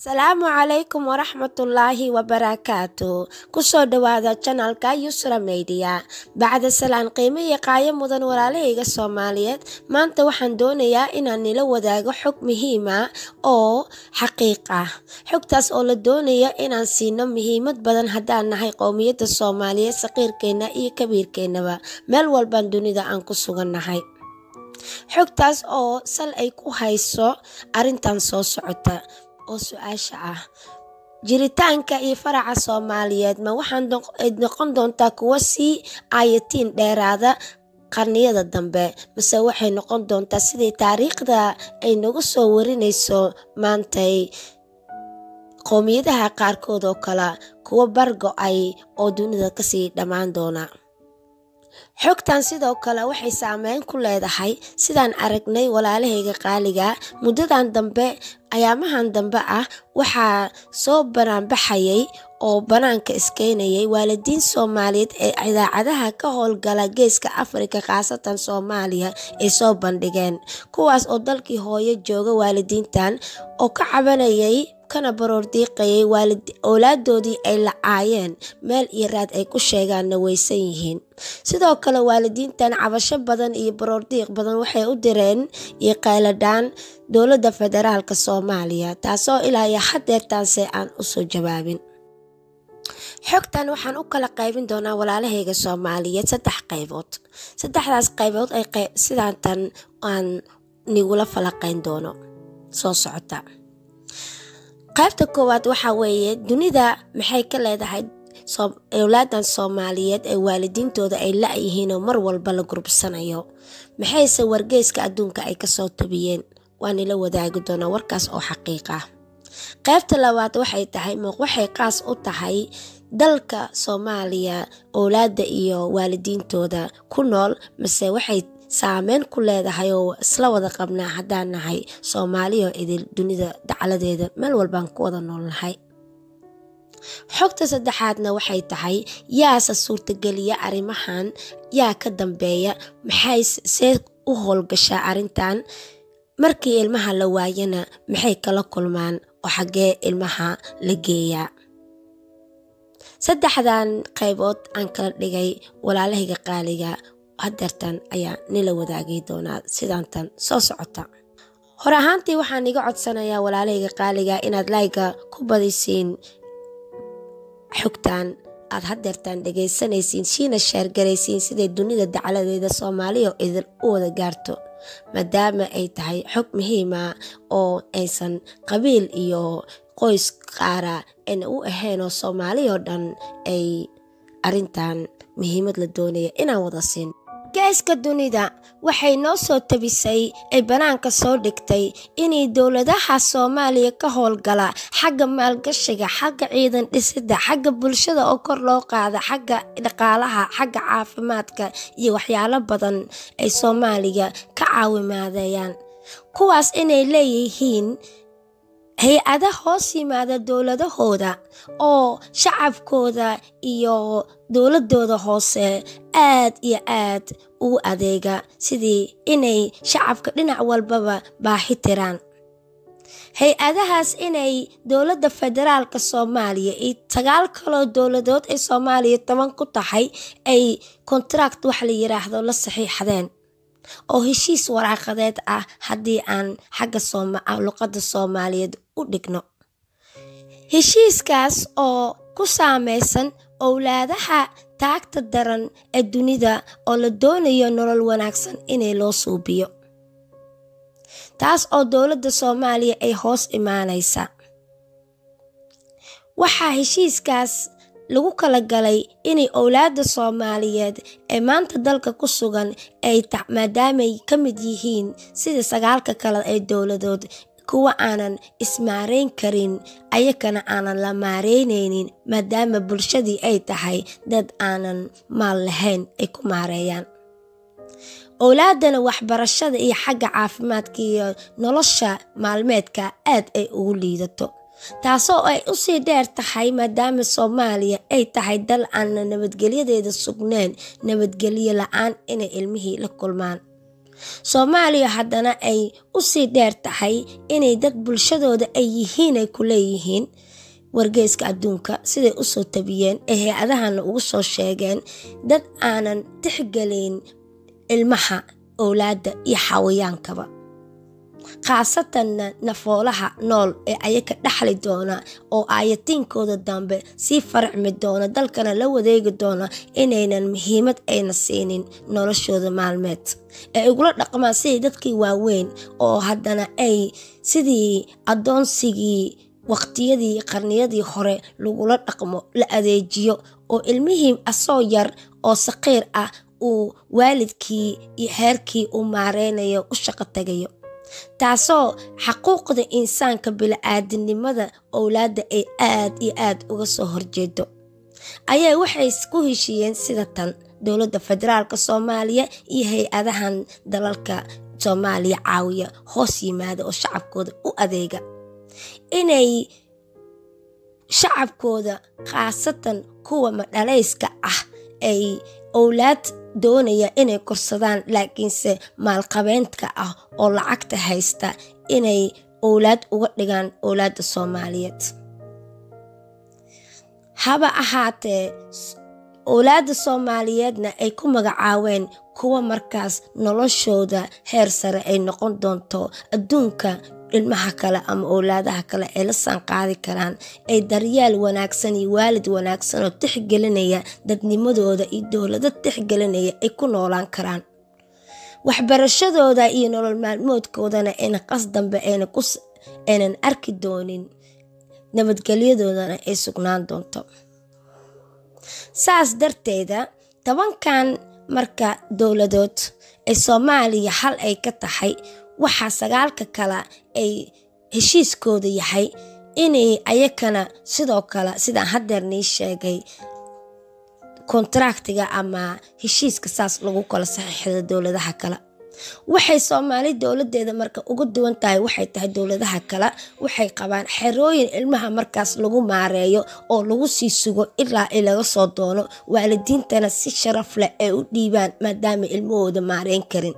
Salaamu calaykum waraxmatullaahi wabarakaatu. Kusoo dhawaada channelka Yusra Media. Bacda salaan qiimo iyo qaayo mudan walaalahayga Soomaaliyeed. Maanta waxaan doonayaa inaan nila wadaago xog muhiim ah oo xaqiiq ah. Xogtaas oo la doonayo inaan siino muhiimad badan haddaan nahay qowmiyadda Soomaaliyeed, saqiirkeena iyo kabiirkeenaba, meel walbaan dunida aan ku sugannahay. Xogtaas oo sal ay ku hayso arrintan soo socota oo su'aasha ah: jiritaanka iyo faraca Soomaaliyeed ma waxaan noqon doontaa kuwa sii aayatiin dheeraada qarniyada dambe, mise waxay noqon doontaa sidii taariikhda ay nagu soo warinayso maantay qowmiyadaha qaarkood oo kale kuwa bargo-ay oo dunida kasii dhammaan doona. Xogtan sidoo kale waxay saameyn ku leedahay sidaan aragnay walaalahayga qaaliga muddadan dambe, ayaamahan dambe ah, waxaa soo banaanbaxayay oo banaanka iskeenayay waalidiin Soomaaliyeed ee idaacadaha ka howlgala geeska Afrika, khaasatan Soomaaliya, ay soo bandhigeen, kuwaas oo dalkii hooyo jooga waalidiintan oo ka cabanayay kana baroor diiqayay awlaadoodii ay lacaayeen, meel iyo raad ay ku sheegaanna waysan yihiin. Sidoo kale waalidiintan cabasho badan iyo baroor diiq badan waxay u direen iyo qayladhaan dowladda federaalka Soomaaliya, taasoo ilaa iyo hadeertaanse aan u soo jawaabin. Xogtan waxaan u kala qaybin doonaa walaalahayga Soomaaliyeed 3 qaybood. 3daas qaybood ay sidaantan aan nigula falaqayn doono soo socota. Qaybta koowaad waxaa weeye dunida maxay ka leedahay awlaadan Soomaaliyeed ee waalidiintooda ay la-yihiin oo mar walba la gurbsanayo, maxayse wargeyska adduunka ay kasoo tabiyeen. Waan ila wadaagi doonaa warkaas oo xaqiiq ah. Qaybta labaad waxay tahay waxay qaas u tahay dalka Soomaaliya awlaada iyo waalidiintooda ku nool, mise waxay saameyn ku leedahay oo isla wada qabnaa haddaan nahay Soomaaliya idil dunida dacaladeeda meel walbaan ku wada noolnahay. Xogta saddexaadna waxay tahay yaasa suurtageliya arrimahan, yaa ka dambeeya, maxay see u howlgashaa arrintan, markii ilmaha la waayana maxay kala kulmaan oo xaggee ilmaha la geeyaa. 3dan qaybood aan kala dhigay walaalahayga qaaliga hadeertan ayaa nila wadaagi doonaa sidaantan soo socota. Hor ahaantii waxaan iga codsanayaa walaalahayga qaaliga inaad like ku badisiin xogtan aad hadeertan dhegaysanaysiin, siina share garaysiin siday dunida dacaladeeda Soomaaliya idil u wada gaarto, maadaama ay tahay xog muhiim ah oo aysan qabiil iyo qoys qaara ayna u ahayn oo Soomaaliya oo dhan ay arrintan muhiimad la doonaya inaan wada siin. Geeska dunida waxay noo soo tabisay ay banaanka soo dhigtay inay dowladaha Soomaaliya ka howlgala xagga maalgashiga, xagga ciidan dhisida, xagga bulshada oo kor loo qaada, xagga dhaqaalaha, xagga caafimaadka iyo waxyaalo badan ay Soomaaliya ka caawimaadayaan, kuwaas inay leeyihiin hay-ada hoos yimaada dowladahooda oo shacabkooda iyo dowladooda hoose aad iyo aad ugu adeega sidii inay shacabka dhinac walbaba baahi tiraan. Hay-adahaas inay dowladda federaalka Soomaaliya iyo 9 kaloo dowladood ay Soomaaliya 10 ku tahay ay contract wax la yiraahdo la saxiixdeen oo heshiis waraaqadeed ah haddii aan xagga luqadda Soomaaliyeed u dhigno. Heshiiskaas oo ku saameysan awlaadaha taagta daran ee dunida oo la doonayo nolol wanaagsan inay loo suubiyo, taas oo dowladda Soomaaliya ay hoos imaanaysa. Waxaa heshiiskaas lagu kala galay inay awlaada Soomaaliyeed ee maanta dalka ku sugan ay maadaamay ka mid yihiin sida 9 kale ee dowladood kuwa aanan ismaareyn karin, ayakana aanan la maareyneynin, maadaama bulshadii ay tahay dad aanan maal lahayn ay ku maareeyaan. Awlaadana waxbarashada iyo xagga caafimaadka iyo nolosha maalmeedka aad ay ugu liidato, taasoo ay u sii dheer tahay maadaama Soomaaliya ay tahay dal aan nabadgelyadeeda sugnayn, nabadgelyo la-aan inay ilmihii la kulmaan. Soomaaliya haddana ay u sii dheer tahay inay dad bulshadooda ay yihiin ay ku leeyihiin wargeyska adduunka siday u soo tabiyeen ee hay-adahana ugu soo sheegeen dad aanan tixgelin ilmaha owlaadda iyo xawayaankaba khaasatanna nafoolaha nool ee ayaka dhaxli doona oo aayatiinkooda dambe sii farcmi doona dalkana la wadeegi doona inaynan muhiimad ayna siinin noloshooda maalmeed ee igula dhaqmaan sidii dadkii waaweyn oo haddana ay sidii adoonsigii waqtiyadii qarniyadii hore lagula dhaqmo la adeejiyo oo ilmihii asoo yar oo saqiir ah uu waalidkii iyo heerkii uu maareynayo u shaqo tagayo taasoo xaquuqda insaanka bili-aadinimada owlaadda ay aad iyo aad uga soo horjeedo ayaa waxay ku heshiiyeen sida tan dowladda federaalka Soomaaliya iyo hay-adahan dalalka Soomaaliya caawiya hoos yimaada oo shacabkooda u adeega inay shacabkooda khaasatan kuwa madhalayska ah ay owlaad doonaya inay korsadaan laakiinse maalqabeenta ah oo lacagta haysta inay owlaad uga dhigaan owlaadda Soomaaliyeed haba ahaatee owlaadda Soomaaliyeedna ay ku magacaaween kuwa markaas noloshooda heer sare ay noqon doonto adduunka ilmaha kale ama owlaadaha kale ay la sanqaadi karaan ay daryeel wanaagsan iyo waalid wanaagsan oo tixgelinaya dadnimadooda iyo dowladda tixgelinaya ay ku noolaan karaan waxbarashadooda iyo nolol maalmoodkoodana ayna qas dambe aynan arki doonin nabadgelyadoodana ay sugnaan doonto saas darteeda 10kan marka dowladood ee Soomaaliya hal ay ka tahay waxa 9ka kale ay heshiiskooda yahay inay ayakana sidoo kale sida hadeernii sheegay kontraktiga ama heshiiska saas lagu kala saxiixdo dowladaha kale waxay Soomaali dowladeeda marka ugu duwan tahay waxay tahay dowladaha kale waxay qabaan xerooyin ilmaha markaas lagu maareeyo oo lagu sii sugo ilaa ay laga soo doono waalidiintana si sharaf leh ay u dhiibaan maadaama ilmahooda maareyn karin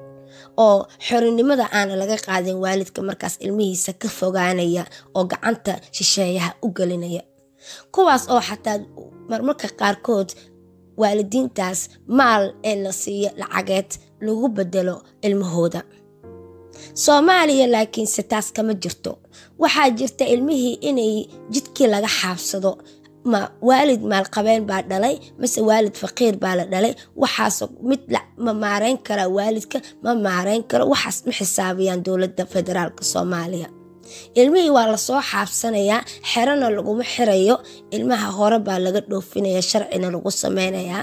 oo xorinimada aan laga qaadin waalidka markaas ilmihiisa ka fogaanaya oo gacanta shisheeyaha u galinaya kuwaas oo xataa marmarka qaarkood waalidiintaas maal ee la siiyo lacageed lagu bedelo ilmahooda Soomaaliya laakiin taas kama jirto waxaa jirta ilmihii inay jidkii laga xaabsado ma waalid maalqabeen baa dhalay mise waalid faqiir baa la dhalay waxaas mid ma maareyn kara waalidka ma maareyn karo waxaas ma xisaabiyaan dowladda federaalka Soomaaliya ilmihii waa la soo xaabsanayaa xerana laguma xirayo ilmaha hore baa laga dhoofinaya sharcina lagu sameynayaa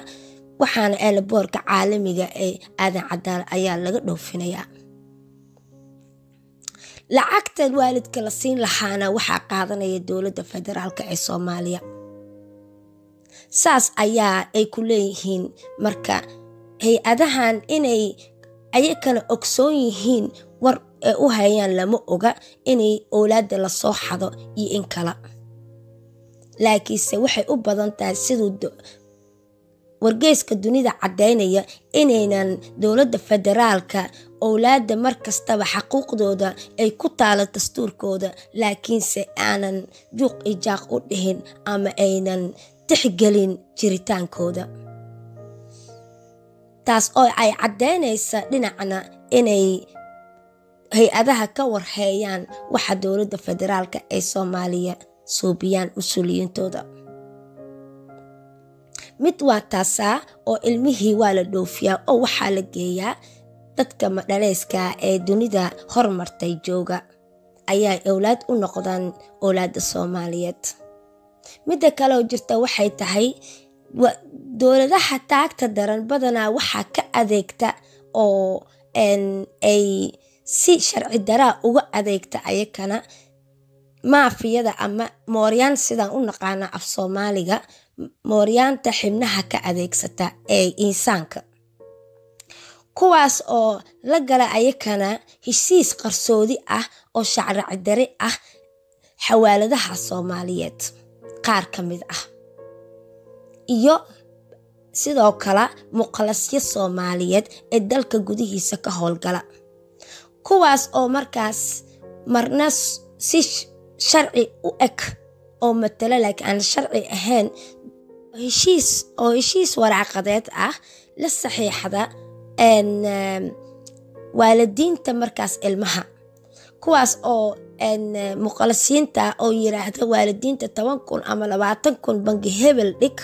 waxaana eelaboorka caalamiga ee aadan cadaal ayaa laga dhoofinayaa lacagta waalidka la siin lahaana waxaa qaadanaya dowladda federaalka ee Soomaaliya saas ayaa ay ku leeyihiin marka hay-adahan inay ayakana ogsoon yihiin war ee u hayaan lama oga inay owlaadda la soo xado iyo in kala laakiinse waxay u badan tahay sidoo wargeyska dunida cadeynaya inaynan dowladda federaalka owlaadda markastaba xaquuqdooda ay ku taalo dastuurkooda laakiinse aanan juuq ijaaq u dhihin ama aynan tixgelin jiritaankooda taas oo ay cadeynaysa dhinacna inay hay-adaha ka warheeyaan waxa dowladda federaalka ee Soomaaliya suubiyaan mas-uuliyiintooda mid waa taasaa oo ilmihii waa la dhoofiyaa oo waxaa la geeyaa dadka madhaleyska ee dunida hormartay jooga ayaa owlaad u noqdaan owlaadda Soomaaliyeed midda kale oo jirta waxay tahay dowladaha taagta daran badanaa waxaa ka adeegta oo ay si sharci daraa uga adeegta ayakana maafiyada ama mooryaan sidaan u naqaana af Soomaaliga mooryaanta xibnaha ka adeegsata ee insaanka kuwaas oo la gala ayakana heshiis qarsoodi ah oo sharci dare ah xawaaladaha Soomaaliyeed qaar ka mid ah iyo sidoo kale muqalasyo Soomaaliyeed ee dalka gudihiisa ka howlgala, kuwaas oo markaas marna si sharci u eg oo matala laakiin aan sharci ahayn heshiis waraqadeed ah la saxiixda waalidiinta markaas ilmaha, kuwaas oo muqalasiinta oo yiraahdo waalidiinta 10,000 ama 20,000 bangi hebel dhig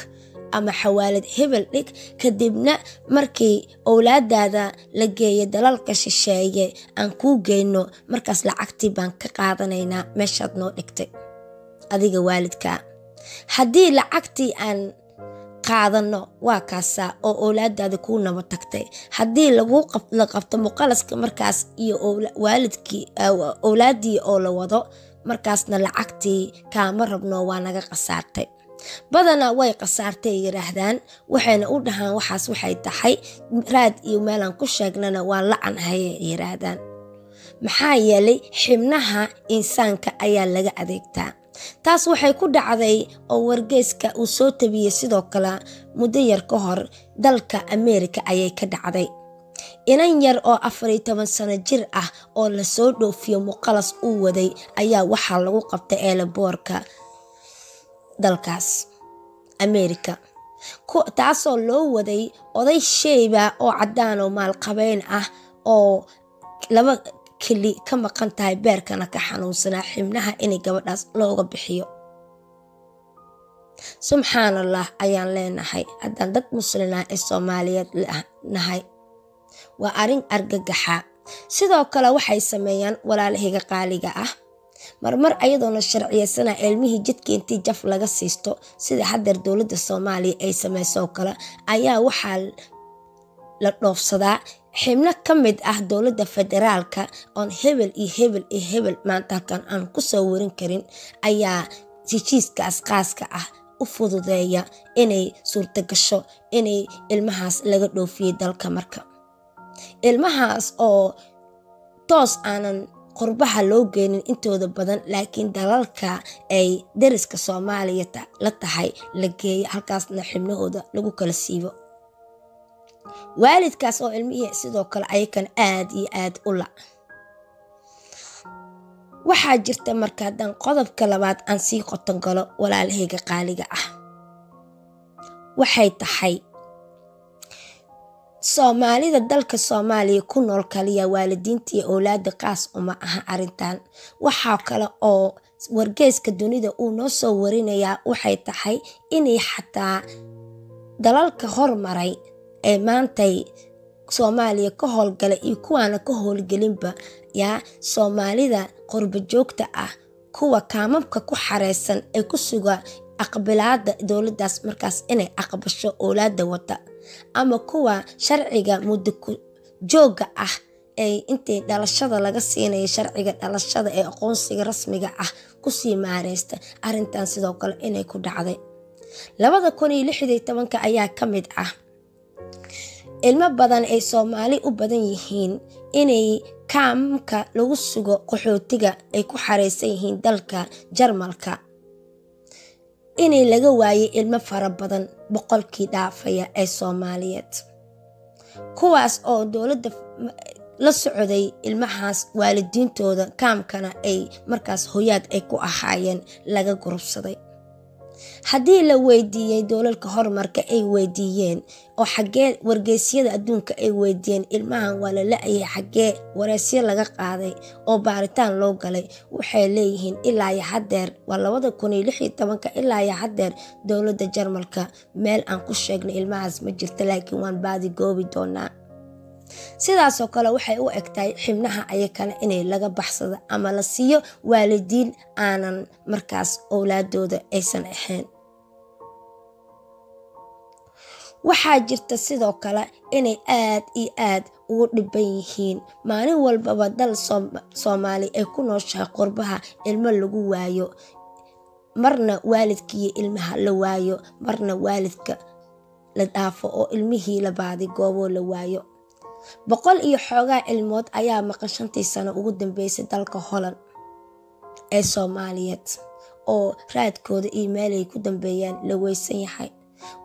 ama xawaalad hebel dhig, kadibna markii awlaadaada la geeyo dalalka shisheeye aan kuu geyno markaas lacagtii baan ka qaadanaynaa meeshaad noo dhigtay adiga waalidka. haddii lacagtii aan qaadano waa kaasa oo awlaadaada kuu naba tagtay, haddii la qabto muqalaska markaas iyo waalidkii awlaadii oo la wado markaasna lacagtii kaama rabno waa naga qasaartay. badana way qasaartay yiraahdaan, waxayna u dhahaan waxaas waxay tahay raad iyo meelan ku sheegnana waa lacan haye yiraahdaan. maxaa yeelay xibnaha insaanka ayaa laga adeegtaa. taas waxay ku dhacday oo wargeyska uu soo tabiyay sidoo kale muddo yar ka hor dalka Ameerika ayay ka dhacday. inan yar oo 14 sano jir ah oo la soo dhoofiyo muqalas uu waday ayaa waxaa lagu qabtay eelaboorka dalkaas Ameerika, taasoo loo waday oday sheyba oo cadaan oo maalqabeyn ah oo laba keli ka maqan tahay beerkana ka xanuunsanaa xibnaha inay gabadhaas looga bixiyo. subxaanallah ayaan leenahay haddaan dad muslimiin ee Soomaaliyeed nahay, waa arin argagaxa. sidoo kale waxay sameeyaan walaalahayga qaaliga ah marmar ayadoona sharciyeysana ilmihii jidka intii jaf laga siisto sida hadeer dowladda Soomaaliya ay sameeyso kale ayaa waxaa la dhoofsadaa xibno ka mid ah dowladda federaalka oon hebel iyo hebel iyo hebel maanta halkan aan ku soo warin karin ayaa heshiiskaas qaaska ah u fududeeya inay suurta gasho inay ilmahaas laga dhoofiyo dalka. marka ilmahaas oo toos aanan qurbaha loo geenin intooda badan laakiin dalalka ay dariska Soomaaliya la tahay la geeyo halkaasna xibnahooda lagu kala siibo. waalidkaas oo ilmihii sidoo kale ayakan aad iyo aad u la waxaa jirta marka haddaan qodobka labaad aan sii qoton galo walaalahayga qaaliga ah, waxay tahay Soomaalida dalka Soomaaliya ku nool kaliya waalidiinta iyo awlaada qaas uma aha arintan. waxaa kale oo wargeyska dunida uu noo soo warinayaa waxay tahay inay xataa dalalka hormaray ee maantay Soomaaliya ka howlgalay iyo kuwaana ka howlgelinba yaa Soomaalida qurba joogta ah kuwa kaamamka ku xareysan ee ku suga aqbalaada dowladdaas markaas inay aqbasho awlaada wata ama kuwa sharciga muddo jooga ah ee intay dhalashada laga siinayo sharciga dhalashada ee aqoonsiga rasmiga ah ku sii maareysta. arintan sidoo kale inay ku dhacday 2016 ayaa ka mid ah ilmo badan ay Soomaali u badan yihiin inay kaamka lagu sugo qaxootiga ay ku xareysan yihiin dalka Jarmalka inay laga waayay ilmo fara badan boqolkii dhaafaya ee Soomaaliyeed, kuwaas oo dowladda la socday ilmahaas waalidiintooda kaamkana ay markaas hooyaad ay ku ahaayeen laga gurubsaday. haddii la weydiiyay dowladka horumarka ay weydiiyeen oo xagee wargeysyada adduunka ay weydiiyeen ilmahan waa la la'ayay xagee wareysyo laga qaaday oo baaritaan loo galay, waxay leeyihiin ilaa iyo hadeer waa 2016 ilaa iyo hadeer dowladda Jarmalka meel aan ku sheegno ilmahaas ma jirto laakiin waan baadi goobi doonaa. sidaasoo kale waxay u egtahay xibnaha ayakana inay laga baxsado ama la siiyo waalidiin aanan markaas awlaadooda aysan ahayn. waxaa jirta sidoo kale inay aad iyo aad ugu dhiban yihiin maalin walbaba dal Soomaali ay ku nooshahay qurbaha ilmo lagu waayo, marna waalidkii ilmaha la waayo, marna waalidka la dhaafo oo ilmihii la baadi goobo la waayo. 100 iyo xoogaa ilmood ayaa maqan 5 sano ugu dambeysay dalka Holland ee Soomaaliyeed oo raadkooda iyo meelay ku dambeeyaan la weysan yahay.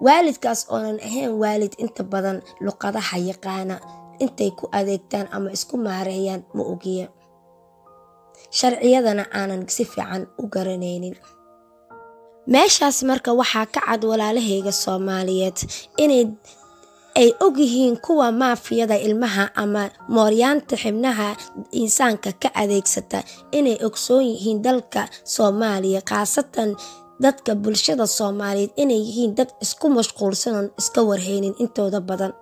waalidkaas oonan ahayn waalid inta badan luqadaha yaqaana intay ku adeegtaan ama isku maareeyaan ma ogiya, sharciyadana aanan si fiican u garanaynin. meeshaas marka waxaa ka cad walaalahayga Soomaaliyeed inay og yihiin kuwa maafiyada ilmaha ama mooryaanta xibnaha insaanka ka adeegsata inay ogsoon yihiin dalka Soomaaliya, khaasatan dadka bulshada Soomaaliyeed inay yihiin dad isku mashquulsan oo iska warhaynin intooda badan,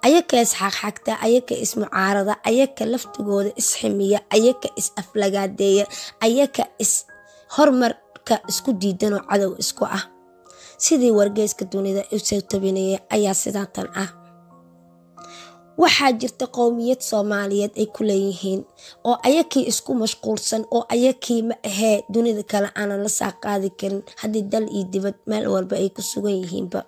ayaka isxaqxagta, ayaka ismucaarada, ayaka laftigooda isximiya, ayaka is aflagaadeeya, ayaka is hormarka isku diidan oo cadow isku ah. sidii wargeyska dunida u soo tabinayay ayaa sidaatan ah. waxaa jirta qowmiyad Soomaaliyeed ay ku leeyihiin oo ayakii isku mashquulsan oo ayakii ma ahee dunida kale aanan la saaqaadi karin haddii dal iyo dibad meel walba ay ku sugan yihiinba,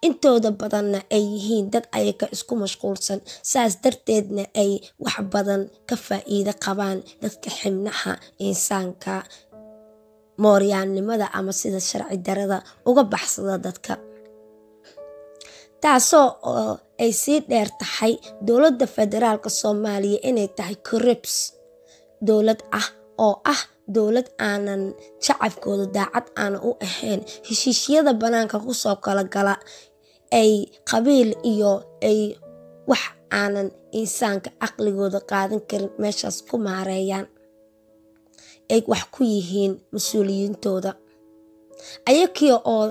intooda badanna ay yihiin dad ayaka isku mashquulsan, saas darteedna ay wax badan ka faa'iido qabaan dadka xibnaha insaanka mooryaannimada ama sida sharci darada uga baxsada dadka. taasoo ay sii dheer tahay dowladda federaalka Soomaaliya inay tahay corrupts dowlad ah oo ah dowlad aanan shacabkooda daacad aan u ahayn, heshiisyada banaanka kusoo kala gala ay qabiil iyo ay wax aanan insaanka aqligooda qaadan karin meeshaas ku maareeyaan, ay wax ku yihiin mas-uuliyiintooda. ayakii oo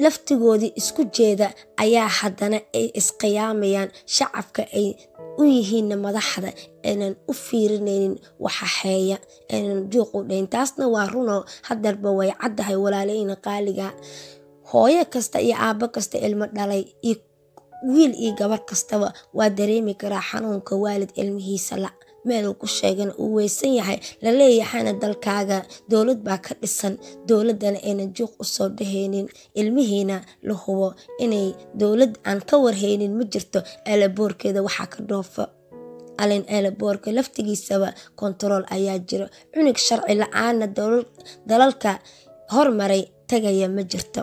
laftigoodii isku jeeda ayaa haddana ay isqiyaamayaan shacabka ay u yihiin madaxda, aynan u fiirinaynin waxa xeeya, aynan juuq u dhayn. taasna waa runo hadarba way caddahay walaaleyna qaaliga, hooyo kasta iyo aabbo kasta ilmo dhalay iyo wiil iyo gabar kastaba waa dareemi karaa xanuunka waalid ilmihiisa la meel ku sheegan uu weysan yahay, la leeyahayna dalkaaga dowlad baa ka dhisan, dowladana aynan juuq u soo dhahaynin, ilmihiina la hubo inay dowlad aan ka warhaynin ma jirto, eelaboorkeeda waxaa ka dhoofa alin eelaboorka laftigiisaba kontarool ayaa jiro, cunug sharci la-aanna dalalka hormaray tagaya ma jirto.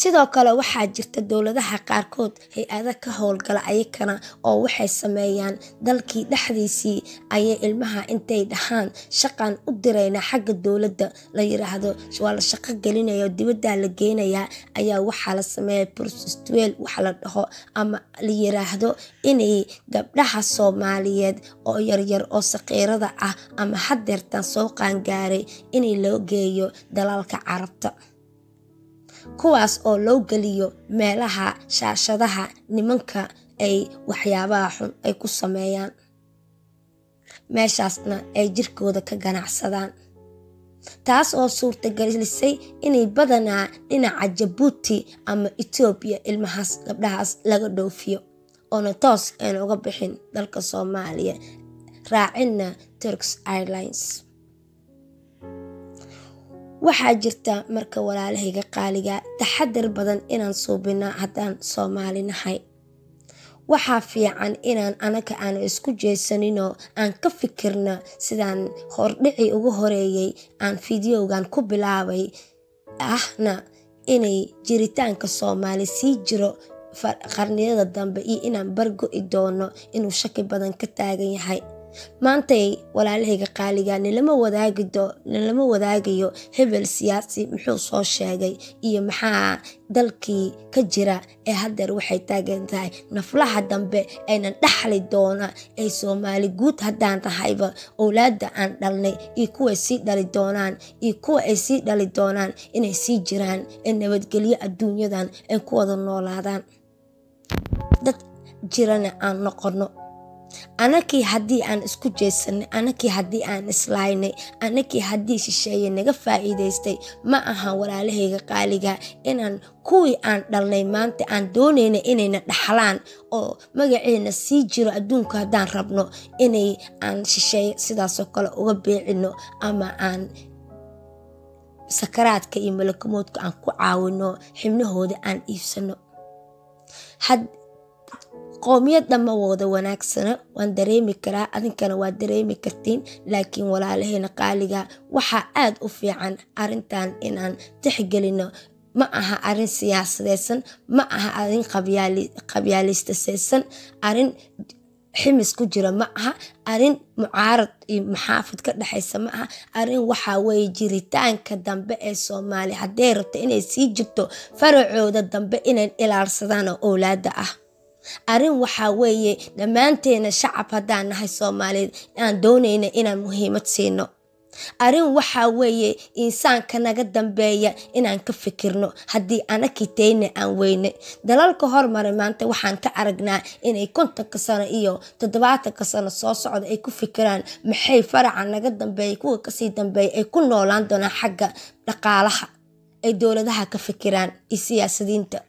sidoo kale waxaa jirta dowladaha qaarkood hay-ada ka howlgala ayakana oo waxay sameeyaan dalkii dhexdiisii ayay ilmaha intay dhahaan shaqan u dirayna xagga dowladda la yiraahdo waa la shaqo gelinaya dibadda la geenaya ayaa waxaa la sameeyaa prostituel waxa la dhaho ama la yiraahdo inay gabdhaha Soomaaliyeed oo yaryar oo saqiirada ah ama hadeertan soo qaangaaray inay loo geeyo dalalka Carabta, kuwaas oo loo geliyo meelaha shaashadaha nimanka ay waxyaabaha xun ay ku sameeyaan, meeshaasna ay jirkooda ka ganacsadaan. taas oo suurtagelisay inay badanaa dhinaca Jabuuti ama Ethiopia ilmahaas gabdhahaas laga dhoofiyo oona toos aan uga bixin dalka Soomaaliya raacinna Turkish Airlines. waxaa jirta marka walaalahayga qaaliga taxadar badan inaan suubina haddaan Soomaali nahay. waxaa fiican inaan anaga aan isku jeesaninoo aan ka fikirna sidaan hordhici ugu horeeyay aan fiidiyowgan ku bilaabay ahna inay jiritaanka Soomaali sii jiro qarniyada dambe iyo inaan bargo'i doono inuu shaki badan ka taagan yahay. maantay walaalahayga qaaliga nilama wadaagayo hebel siyaasi muxuu soo sheegay iyo maxaa dalkii ka jira ee hadeer waxay taagan tahay naflaha dambe aynan dhaxli doona ay Soomaali guud haddaan tahayba awlaada aan dhalnay iyo kuwa sii dhali doonaan iyo kuwa ay sii dhali doonaan inay sii jiraan ee nabadgelyo adduunyadan ay ku wada noolaadaan, dad jirana aan noqono. anakii haddii aan isku jeesanay, anakii haddii aan islaynay, anakii haddii shisheeye naga faa'iidaystay, ma aha walaalahayga qaaliga inaan kuwii aan dhalnay maanta aan doonayna inayna dhaxlaan oo magaceena sii jiro adduunka haddaan rabno inay aan shisheeye sidaasoo kale uga beecino ama aan sakaraadka iyo malakumoodka aan ku caawino xibnahooda aan iibsano. qoomiyadda ma wada wanaagsana waan dareemi karaa, adinkana waa dareemi kartiin, laakiin walaalahayna qaaliga waxaa aad u fiican arintan inaan tixgelino ma aha arin siyaasadeysan ma aha arin qabyaalistaysan arin ximis ku jira ma aha arin mucaarad iyo maxaafad ka dhaxaysa ma aha arin waxa weeye jiritaanka dambe ee Soomaali haday rabto inay sii jirto faracooda dambe inay ilaalsadaan awlaada ah arin waxa weeye dhamaanteena shacab hadaan nahay Soomaaliyeed aan doonayna inaan muhiimad siino arin waxa weeye insaanka naga dambeeya inaan ka fikirno hadii ana kiteyna aan weyne dalalka hormaray maanta waxaan ka aragnaa inay 50 sano iyo 70 sano soo socdo ay ku fikiraan maxay faraca naga dambeeya kuwa ka sii dambeeya ay ku noolaan doonaan xagga dhaqaalaha ay dawladaha ka fikiraan iyo siyaasadiinta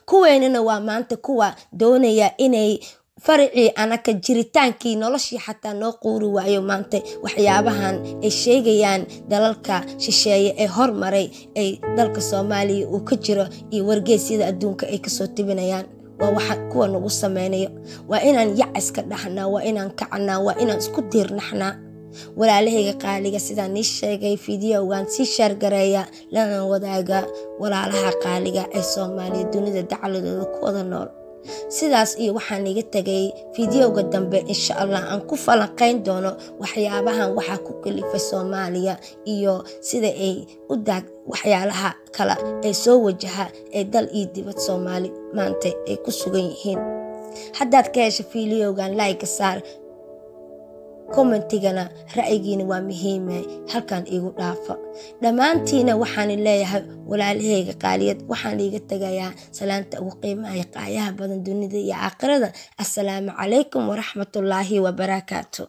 kuweenana waa maanta kuwa doonaya inay farci anaka jiritaankii noloshii xataa noo quuri waayo maanta waxyaabahan ay sheegayaan dalalka shisheeye ee hormaray ay dalka Soomaaliya uu ka jiro iyo wargeysyada adduunka ay ka soo tibinayaan waa waxa kuwa nagu sameynayo waa inaan yaciska dhaxnaa waa inaan kacnaa waa inaan isku diirnaxnaa walaalahayga qaaliga sidaan ni sheegay fiidiyowgan si share gareeya lana wadaaga walaalaha qaaliga ee Soomaaliya dunida dacladooda ku wada nool sidaas iyo waxaan iga tagay fiidiyowga dambe insha Allah aan ku falanqeyn doono waxyaabahan waxa ku kalifay Soomaaliya iyo sida ay u daag waxyaalaha kala ay soo wajaha ee dal iyo dibad Soomaali maanta ay ku sugan yihiin haddaad ka hesho fiidiyowgan like saar commentigana ra'yigiina waa muhiim halkan igu dhaafa dhamaantiina waxaan leeyahay walaalahayga qaaliyad waxaan iga tagayaa salaanta ugu qiimaha qaayaha badan dunida iyo aakhirada assalaamu calaykum wa rahmatullaahi wa barakaatuh